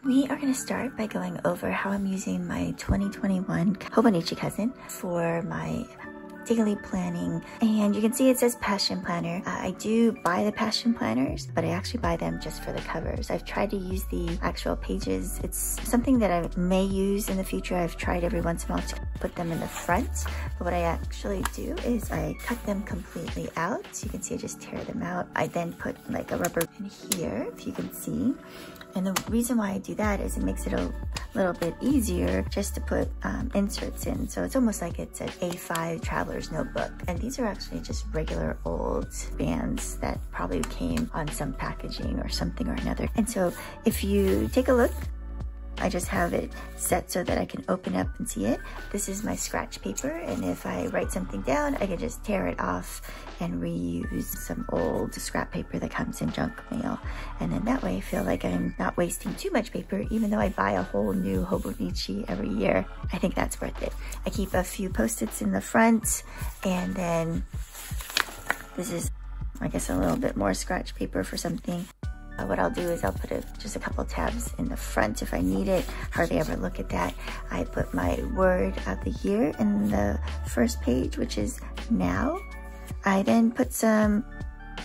We are going to start by going over how I'm using my 2021 Hobonichi Cousin for my daily planning. And you can see it says Passion Planner. I do buy the Passion Planners, but I actually buy them just for the covers. I've tried to use the actual pages. It's something that I may use in the future. I've tried every once in a while to put them in the front, but what I actually do is I cut them completely out. So you can see I just tear them out. I then put like a rubber in here, if you can see. And the reason why I do that is it makes it a little bit easier just to put inserts in. So it's almost like it's an A5 traveler's notebook. And these are actually just regular old bands that probably came on some packaging or something or another. And so if you take a look, I just have it set so that I can open up and see it. This is my scratch paper, and if I write something down, I can just tear it off and reuse some old scrap paper that comes in junk mail. And then that way I feel like I'm not wasting too much paper, even though I buy a whole new Hobonichi every year. I think that's worth it. I keep a few Post-its in the front, and then this is, I guess, a little bit more scratch paper for something. What I'll do is I'll put just a couple tabs in the front if I need it. Hardly ever look at that. I put my word of the year in the first page, which is now. I then put some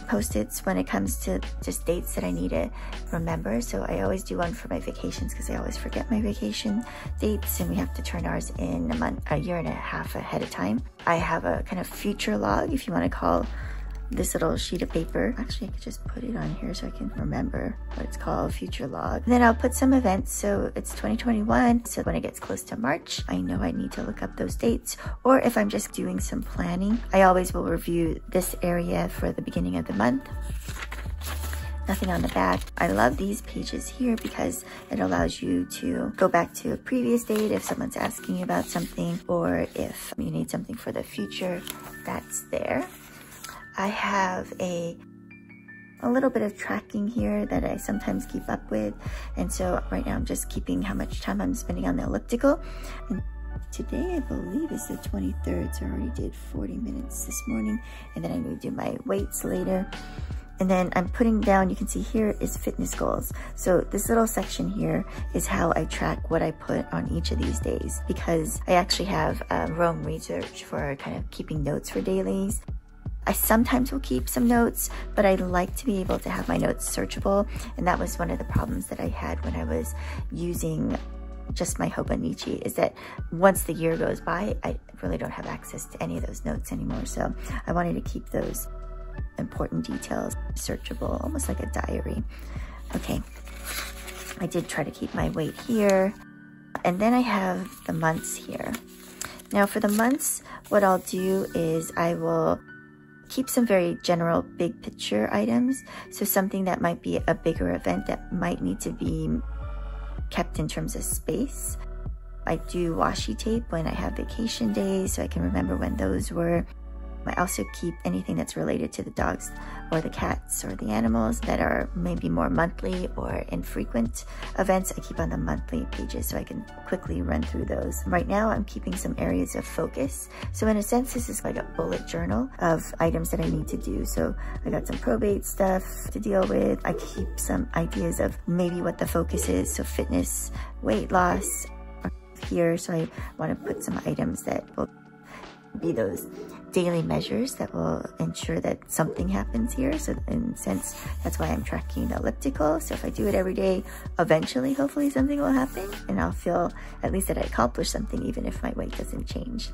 Post-its when it comes to just dates that I need to remember. So I always do one for my vacations because I always forget my vacation dates, and we have to turn ours in a year and a half ahead of time. I have a kind of future log, if you want to call this little sheet of paper. Actually, I could just put it on here so I can remember what it's called, future log. And then I'll put some events. So it's 2021. So when it gets close to March, I know I need to look up those dates. Or if I'm just doing some planning, I always will review this area for the beginning of the month. Nothing on the back. I love these pages here because it allows you to go back to a previous date if someone's asking you about something, or if you need something for the future, that's there. I have a little bit of tracking here that I sometimes keep up with. And so right now I'm just keeping how much time I'm spending on the elliptical. And today I believe is the 23rd, so I already did 40 minutes this morning. And then I'm going to do my weights later. And then I'm putting down, you can see here is fitness goals. So this little section here is how I track what I put on each of these days, because I actually have Roam Research for kind of keeping notes for dailies. I sometimes will keep some notes, but I like to be able to have my notes searchable. And that was one of the problems that I had when I was using just my Hobonichi, is that once the year goes by, I really don't have access to any of those notes anymore. So I wanted to keep those important details searchable, almost like a diary. Okay, I did try to keep my weight here. And then I have the months here. Now for the months, what I'll do is I will keep some very general big picture items. So something that might be a bigger event that might need to be kept in terms of space. I do washi tape when I have vacation days so I can remember when those were. I also keep anything that's related to the dogs or the cats or the animals that are maybe more monthly or infrequent events. I keep on the monthly pages so I can quickly run through those. Right now I'm keeping some areas of focus. So in a sense, this is like a bullet journal of items that I need to do. So I got some probate stuff to deal with. I keep some ideas of maybe what the focus is. So fitness, weight loss are here. So I want to put some items that will be those daily measures that will ensure that something happens here. So in a sense, that's why I'm tracking the elliptical. So if I do it every day, eventually, hopefully something will happen and I'll feel at least that I accomplished something, even if my weight doesn't change.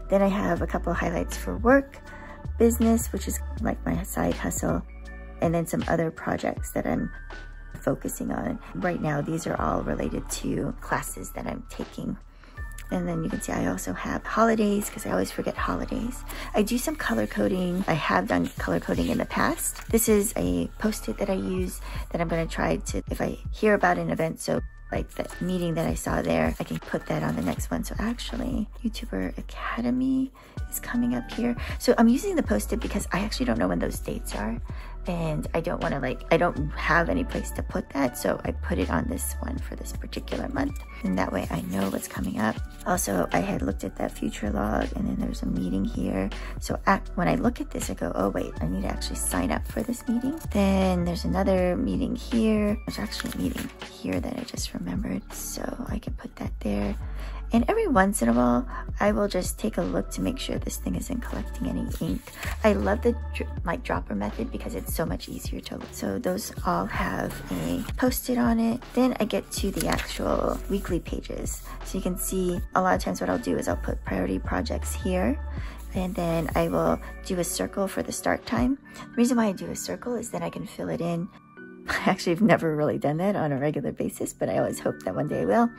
Then I have a couple highlights for work, business, which is like my side hustle, and then some other projects that I'm focusing on. Right now, these are all related to classes that I'm taking. And then you can see I also have holidays, because I always forget holidays. I do some color coding. I have done color coding in the past. This is a Post-it that I use that I'm going to try to, if I hear about an event, so like the meeting that I saw there, I can put that on the next one. So actually, YouTuber Academy is coming up here. So I'm using the Post-it because I actually don't know when those dates are. and I don't want to I don't have any place to put that, so I put it on this one for this particular month, and that way I know what's coming up. Also, I had looked at that future log, and then there's a meeting here, so when I look at this I go, oh wait, I need to actually sign up for this meeting. Then there's another meeting here. There's actually a meeting here that I just remembered, so I can put that there. And every once in a while, I will just take a look to make sure this thing isn't collecting any ink. I love the dropper method because it's so much easier to look. So those all have a post-it on it. Then I get to the actual weekly pages. So you can see a lot of times what I'll do is I'll put priority projects here, and then I will do a circle for the start time. The reason why I do a circle is that I can fill it in. I actually have never really done that on a regular basis, but I always hope that one day I will.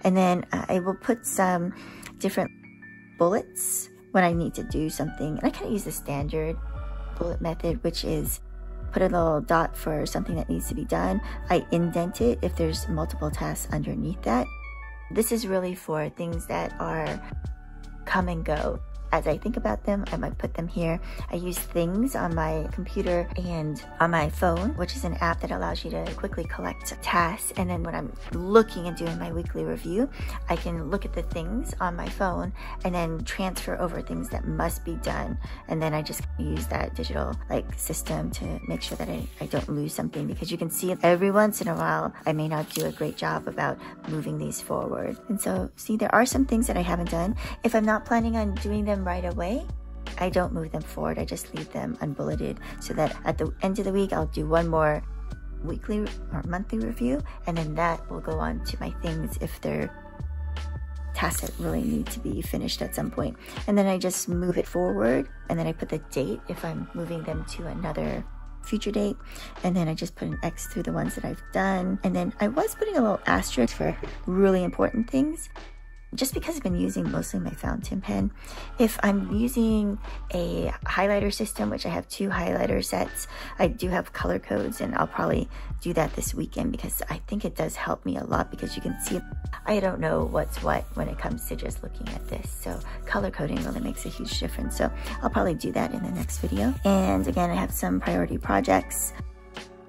And then I will put some different bullets when I need to do something. And I kind of use the standard bullet method, which is put a little dot for something that needs to be done. I indent it if there's multiple tasks underneath that. This is really for things that are come and go. As I think about them, I might put them here. I use Things on my computer and on my phone, which is an app that allows you to quickly collect tasks. And then when I'm looking and doing my weekly review, I can look at the things on my phone and then transfer over things that must be done. And then I just use that digital system to make sure that I don't lose something, because you can see every once in a while, I may not do a great job about moving these forward. And so see, there are some things that I haven't done. If I'm not planning on doing them right away, I don't move them forward. I just leave them unbulleted so that at the end of the week, I'll do one more weekly or monthly review, and then that will go on to my things if they're tasks that really need to be finished at some point. And then I just move it forward, and then I put the date if I'm moving them to another future date, and then I just put an X through the ones that I've done. And then I was putting a little asterisk for really important things, just because I've been using mostly my fountain pen. If I'm using a highlighter system, which I have 2 highlighter sets, I do have color codes, and I'll probably do that this weekend because I think it does help me a lot, because you can see I don't know what's what when it comes to just looking at this. So color coding really makes a huge difference. So I'll probably do that in the next video. And again, I have some priority projects.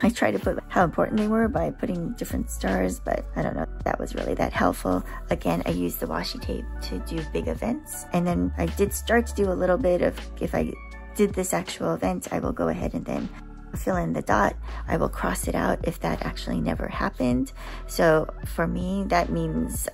I tried to put how important they were by putting different stars, but I don't know if that was really that helpful. Again, I used the washi tape to do big events. And then I did start to do a little bit of, if I did this actual event, I will go ahead and then fill in the dot. I will cross it out if that actually never happened. So for me, that means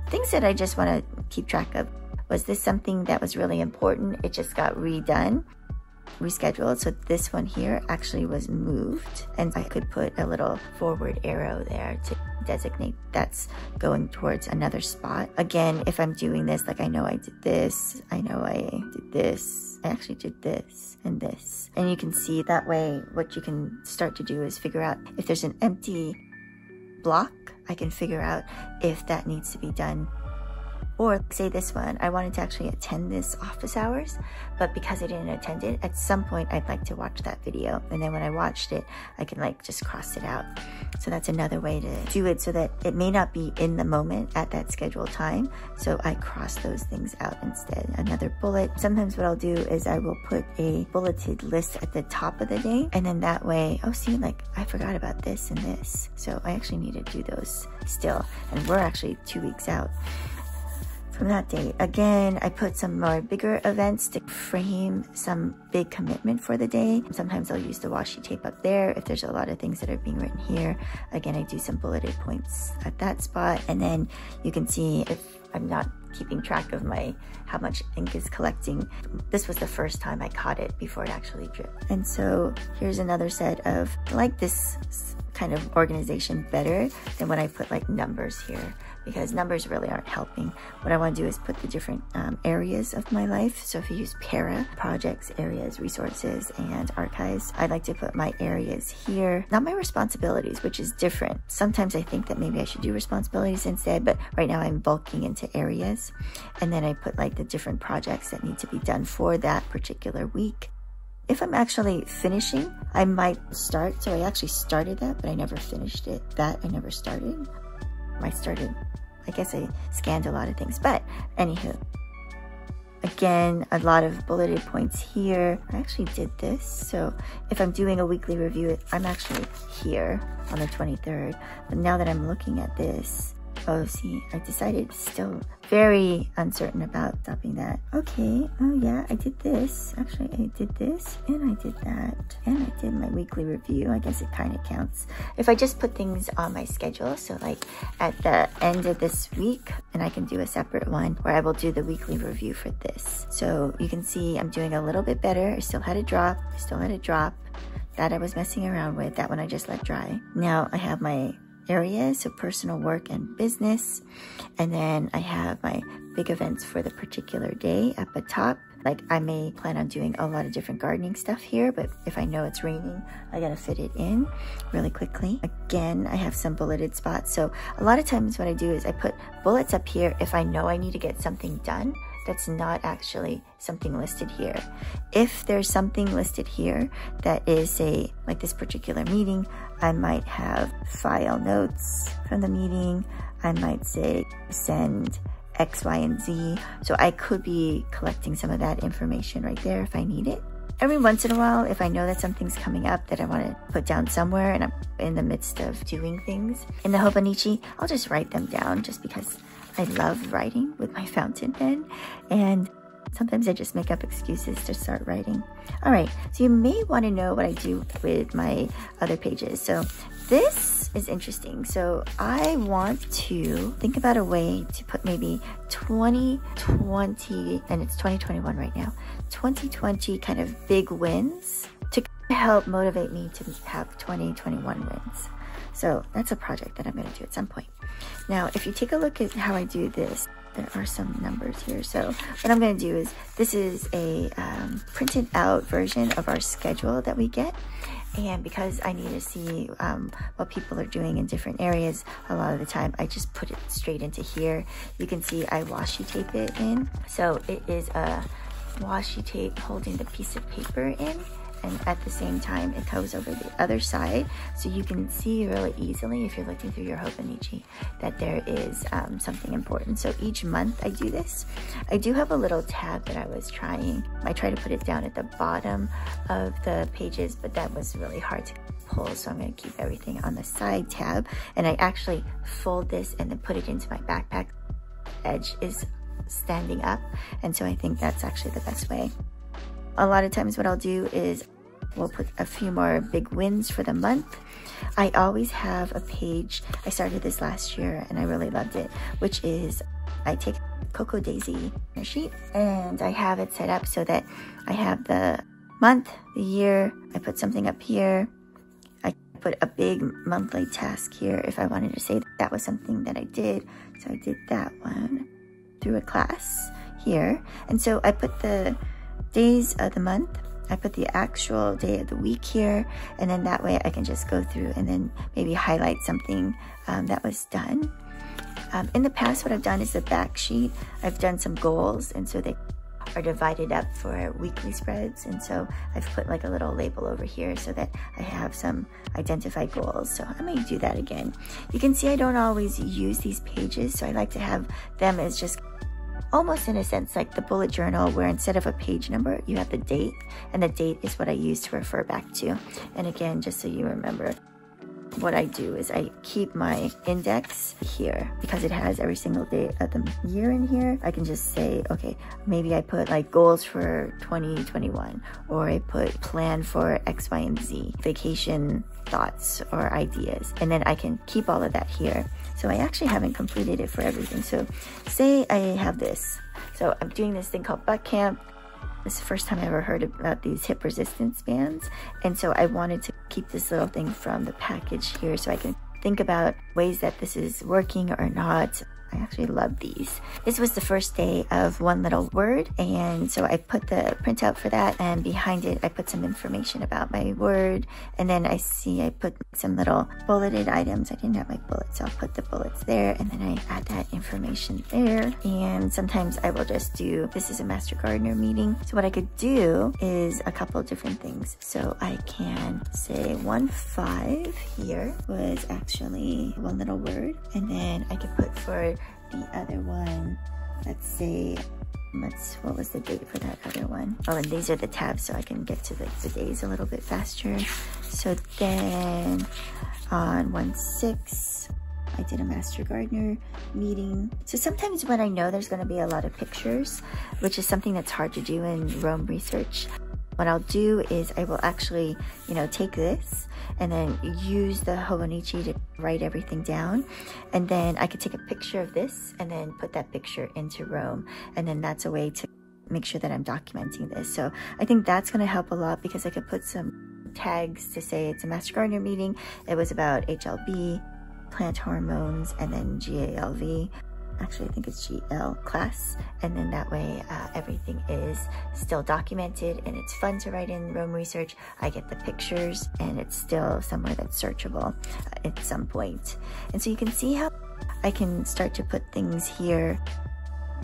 things that I just want to keep track of. Was this something that was really important? It just got rescheduled. So this one here actually was moved, and I could put a little forward arrow there to designate that's going towards another spot. Again, if I'm doing this, I know I did this, I know I did this, I actually did this and this. And you can see that way what you can start to do is figure out if there's an empty block, I can figure out if that needs to be done. Or say this one, I wanted to actually attend this office hours, but because I didn't attend it, at some point I'd like to watch that video. And then when I watched it, I can just cross it out. So that's another way to do it, so that it may not be in the moment at that scheduled time. So I cross those things out instead. Another bullet. Sometimes what I'll do is I will put a bulleted list at the top of the day. And then that way, oh, see, I forgot about this and this. So I actually need to do those still. And we're actually 2 weeks out from that date. Again, I put some more bigger events to frame some big commitment for the day. Sometimes I'll use the washi tape up there if there's a lot of things that are being written here. Again, I do some bulleted points at that spot. And then you can see if I'm not keeping track of how much ink is collecting. This was the first time I caught it before it actually dripped. And so here's another set of, I like this kind of organization better than when I put numbers here, because numbers really aren't helping. What I want to do is put the different areas of my life. So if you use para, projects, areas, resources, and archives, I like to put my areas here, not my responsibilities, which is different. Sometimes I think that maybe I should do responsibilities instead, but right now I'm bulking into areas. And then I put the different projects that need to be done for that particular week. If I'm actually finishing, I might start. So I actually started that, but I never finished it. That I never started. I guess I scanned a lot of things, but anywho. Again, a lot of bulleted points here. I actually did this. So if I'm doing a weekly review, I'm actually here on the 23rd. But now that I'm looking at this, oh, see, I decided still very uncertain about stopping that. Okay, oh yeah, I did this. Actually, I did this and I did that. And I did my weekly review. I guess it kind of counts. If I just put things on my schedule, so like at the end of this week, and I can do a separate one where I will do the weekly review for this. So you can see I'm doing a little bit better. I still had a drop. That I was messing around with. That one I just let dry. Now I have my areas, so personal, work, and business. And then I have my big events for the particular day at the top. Like I may plan on doing a lot of different gardening stuff here, but if I know it's raining, I gotta fit it in really quickly. Again, I have some bulleted spots. So a lot of times what I do is I put bullets up here if I know I need to get something done that's not actually something listed here. If there's something listed here that is like this particular meeting, I might have file notes from the meeting. I might say send X, Y, and Z. So I could be collecting some of that information right there if I need it. Every once in a while, if I know that something's coming up that I want to put down somewhere and I'm in the midst of doing things in the Hobonichi, I'll just write them down just because I love writing with my fountain pen, and sometimes I just make up excuses to start writing. All right, so you may want to know what I do with my other pages. So this is interesting. So I want to think about a way to put maybe 2020, and it's 2021 right now, 2020 kind of big wins to help motivate me to have 2021 wins. So that's a project that I'm going to do at some point. Now, if you take a look at how I do this, there are some numbers here. So what I'm going to do is, this is a printed out version of our schedule that we get. And because I need to see what people are doing in different areas, a lot of the time I just put it straight into here. You can see I washi tape it in. So it is a washi tape holding the piece of paper in, and at the same time it goes over the other side, so you can see really easily if you're looking through your Hobonichi that there is something important. So each month I do this. I do have a little tab that I try to put it down at the bottom of the pages, but that was really hard to pull, so I'm going to keep everything on the side tab. And I actually fold this and then put it into my backpack. Edge is standing up, and so I think that's actually the best way. A lot of times what I'll do is we'll put a few more big wins for the month. I always have a page. I started this last year and I really loved it, which is I take Cocoa Daisy sheet and I have it set up so that I have the month, the year. I put something up here. I put a big monthly task here if I wanted to say that was something that I did. So I did that one through a class here. And so I put the days of the month, I put the actual day of the week here, and then that way I can just go through and then maybe highlight something that was done. In the past, what I've done is the back sheet, I've done some goals, and so they are divided up for weekly spreads, and so I've put like a little label over here so that I have some identified goals. So I may do that again. You can see I don't always use these pages, so I like to have them as just almost in a sense like the bullet journal, where instead of a page number, you have the date, and the date is what I use to refer back to. And again, just so you remember, what I do is I keep my index here because it has every single day of the year in here. I can just say, okay, maybe I put like goals for 2021, or I put plan for X, Y, and Z, vacation thoughts or ideas, and then I can keep all of that here. So I actually haven't completed it for everything. So say I have this. So I'm doing this thing called butt camp. This is the first time I ever heard about these hip resistance bands. And so I wanted to keep this little thing from the package here so I can think about ways that this is working or not. I actually love these. This was the first day of one little word, and so I put the printout for that, and behind it I put some information about my word, and then I put some little bulleted items. I didn't have my bullets, so I'll put the bullets there, and then I add that information there. And sometimes I will just do, this is a Master Gardener meeting, so what I could do is a couple different things. So I can say 1-5 here was actually one little word, and then I could put for the other one, let's say What was the date for that other one? Oh, and these are the tabs, so I can get to the days a little bit faster. So then on 1/6, I did a Master Gardener meeting. So sometimes when I know there's going to be a lot of pictures, which is something that's hard to do in Rome research, what I'll do is I will actually, take this and then use the Hobonichi to write everything down. And then I could take a picture of this and then put that picture into Rome. And then that's a way to make sure that I'm documenting this. So I think that's going to help a lot, because I could put some tags to say it's a Master Gardener meeting. It was about HLB, plant hormones, and then GALV. Actually, I think it's GL class. And then that way everything is still documented, and it's fun to write in Rome research. I get the pictures, and it's still somewhere that's searchable at some point. And so you can see how I can start to put things here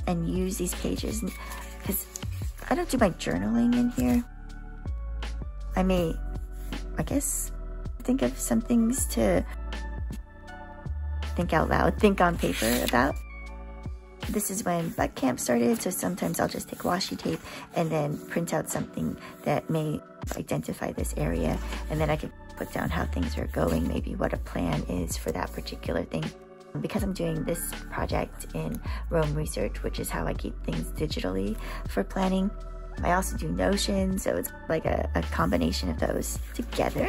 and use these pages, because I don't do my journaling in here. I guess, think of some things to think out loud, think on paper about. This is when Butt Camp started, so sometimes I'll just take washi tape and then print out something that may identify this area, and then I can put down how things are going, maybe what a plan is for that particular thing. Because I'm doing this project in Rome research, which is how I keep things digitally for planning, I also do Notion, so it's like a combination of those together.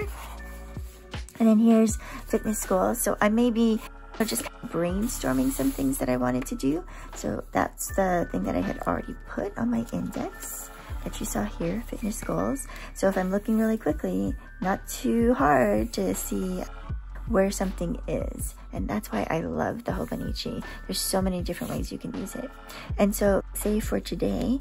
And then here's fitness school. So I may be just brainstorming some things that I wanted to do. So that's the thing that I had already put on my index that you saw here, fitness goals. So if I'm looking really quickly, not too hard to see where something is. And that's why I love the Hobonichi. There's so many different ways you can use it. And so say for today,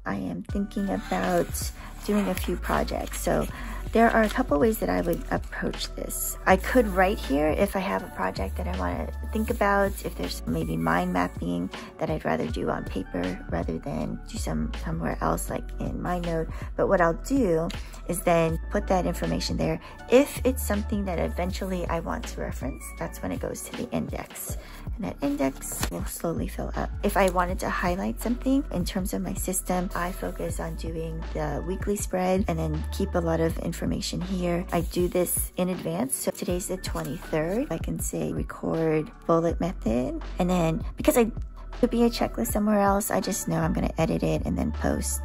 I am thinking about doing a few projects. So there are a couple ways that I would approach this. I could write here if I have a project that I want to think about, if there's maybe mind mapping that I'd rather do on paper rather than do somewhere else like in MindNote. But what I'll do is then put that information there. If it's something that eventually I want to reference, that's when it goes to the index. And that index will slowly fill up. If I wanted to highlight something in terms of my system, I focus on doing the weekly spread and then keep a lot of information here. I do this in advance. So today's the 23rd. I can say record bullet method. And then because I could be a checklist somewhere else, I just know I'm going to edit it and then post.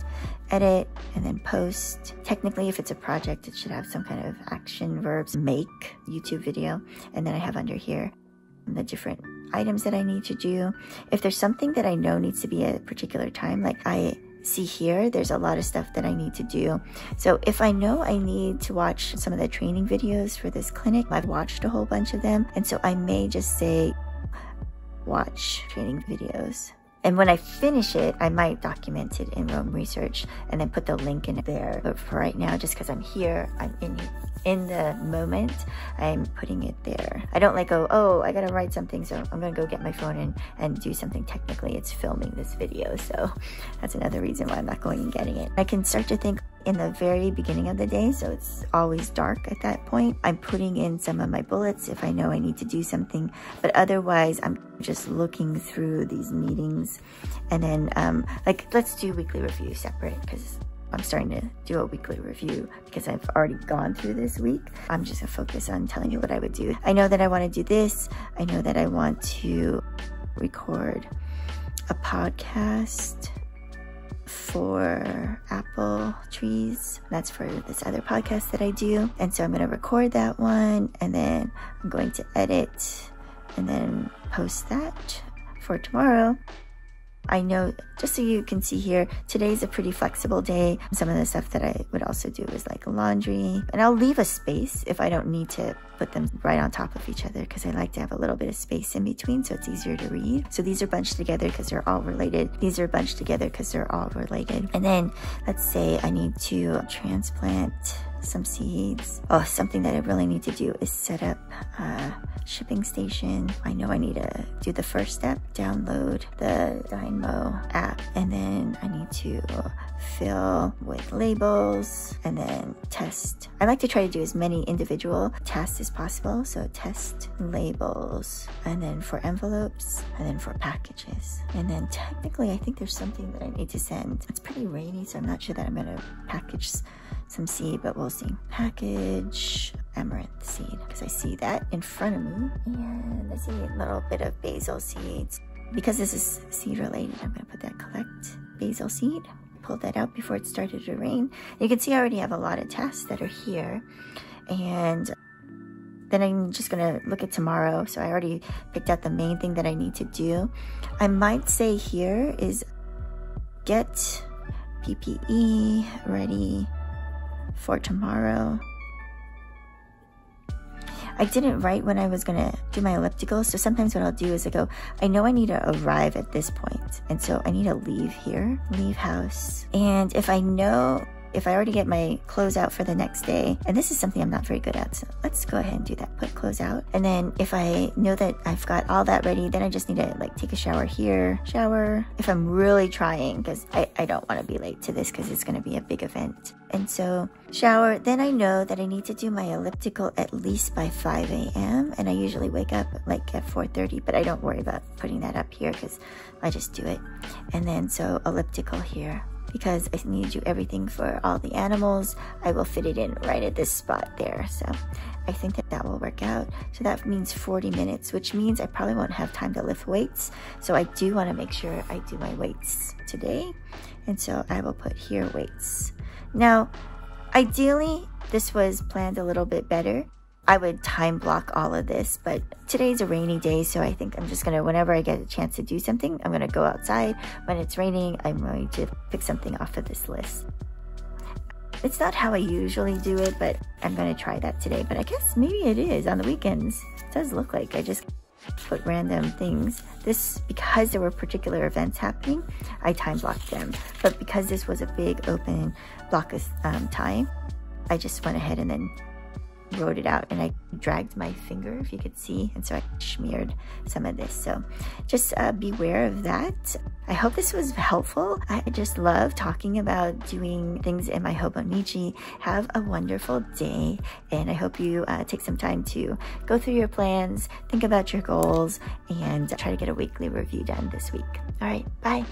Edit and then post. Technically, if it's a project, it should have some kind of action verbs. Make YouTube video. And then I have under here the different items that I need to do. If there's something that I know needs to be at a particular time, like I see here, there's a lot of stuff that I need to do. So if I know I need to watch some of the training videos for this clinic, I've watched a whole bunch of them. And so I may just say, watch training videos. And when I finish it, I might document it in Rome research and then put the link in there. But for right now, just because I'm here, I'm in the moment, I'm putting it there. I don't like go, oh, I gotta write something, so I'm gonna go get my phone and do something. Technically, it's filming this video, so that's another reason why I'm not going and getting it. I can start to think in the very beginning of the day, so it's always dark at that point. I'm putting in some of my bullets if I know I need to do something, but otherwise I'm just looking through these meetings. And then like, let's do weekly review separate, because I'm starting to do a weekly review because I've already gone through this week. I'm just gonna focus on telling you what I would do. I know that I want to do this. I know that I want to record a podcast for apple trees. That's for this other podcast that I do. And so I'm going to record that one, and then I'm going to edit and then post that for tomorrow. I know, just so you can see here, today's a pretty flexible day. Some of the stuff that I would also do is like laundry, and I'll leave a space if I don't need to put them right on top of each other, because I like to have a little bit of space in between so it's easier to read. So these are bunched together because they're all related. These are bunched together because they're all related. And then let's say I need to transplant some seeds. Oh, something that I really need to do is set up a shipping station. I know I need to do the first step, download the Dynamo app, and then I need to fill with labels and then test. I like to try to do as many individual tests as possible. So test labels, and then for envelopes, and then for packages. And then technically, I think there's something that I need to send. It's pretty rainy, so I'm not sure that I'm gonna package some seed, but we'll see. Package amaranth seed, because I see that in front of me. And I see a little bit of basil seeds. Because this is seed related, I'm gonna put that collect basil seed. Pulled that out before it started to rain. You can see I already have a lot of tasks that are here. And then I'm just gonna look at tomorrow. So I already picked out the main thing that I need to do. I might say here is get PPE ready for tomorrow. I didn't write when I was gonna do my elliptical, so sometimes what I'll do is I know I need to arrive at this point, and so I need to leave here, leave house. And if I already get my clothes out for the next day, and this is something I'm not very good at, so let's go ahead and do that, put clothes out. And then if I know that I've got all that ready, then I just need to take a shower here, shower, if I'm really trying, because I don't want to be late to this because it's going to be a big event. And so shower, then I know that I need to do my elliptical at least by 5 a.m. And I usually wake up at 4:30, but I don't worry about putting that up here because I just do it. And then so elliptical here, because I need to do everything for all the animals. I will fit it in right at this spot there. So I think that will work out. So that means 40 minutes, which means I probably won't have time to lift weights. So I do want to make sure I do my weights today. And so I will put here weights. Now, ideally, this was planned a little bit better. I would time block all of this, but today's a rainy day, so I think I'm just gonna, whenever I get a chance to do something, I'm gonna go outside. When it's raining, I'm going to pick something off of this list. It's not how I usually do it, but I'm gonna try that today. But I guess maybe it is on the weekends. It does look like I just put random things. This, because there were particular events happening, I time blocked them. But because this was a big open block of time, I just went ahead and then wrote it out, and I dragged my finger, if you could see, and so I smeared some of this. So just beware of that. I hope this was helpful. I just love talking about doing things in my Hobonichi. Have a wonderful day, and I hope you take some time to go through your plans, think about your goals, and try to get a weekly review done this week. All right, bye.